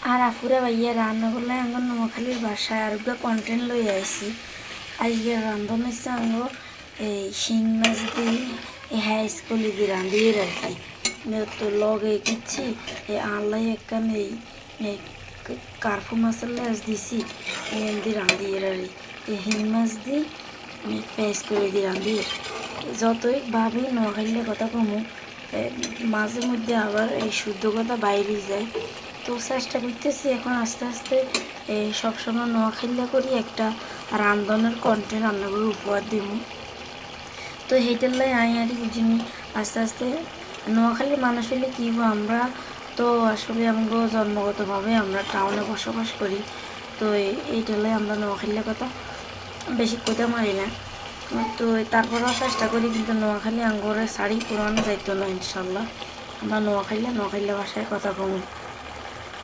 আর আপুরা ভাইয়া রান্না করলে আঙ্গর নোয়াখালীর বাসায় আর কন্টেন্ট লই আইসি। আজকে রান্ধন হচ্ছে আঙ্গ এই শিং মাছ দিয়ে হ্যাঁ স্কুলে দিয়ে রাঁধিয়ে রাখি তো লগে কিচ্ছি আল্লাহ একখান এই কার্ফু মাছের লাশ দিছি দিয়ে রাঁধিয়ে রাখি শিং মাছ দিয়ে ফেস করে দিয়ে রাঁধিয়ে যতই ভাবি নোয়াখালীর কথা কমু মাঝে মধ্যে আবার এই শুদ্ধ কথা বাইরে যায়। তো চেষ্টা করতেছি এখন আস্তে আস্তে সবসময় নোয়াখাইলা করি একটা রান্ধনের কন্টেন্ট রান্না করে উপহার দিব। তো সেইটার লাই আর বুঝিনি আস্তে আস্তে নোয়াখালীর মানুষ হলে কী আমরা তো আসলে আমরা জন্মগতভাবে আমরা টাউনে বসবাস করি। তো এইটার লাই আমরা নোয়াখালীর কথা বেশি কথা মারি না। তো তারপরেও চেষ্টা করি কিন্তু নোয়াখালী আঙ্গরে শাড়ি পুরানো যাইতো না। ইনশাল্লাহ আমরা নোয়াখাইলা ভাষায় কথা কমু।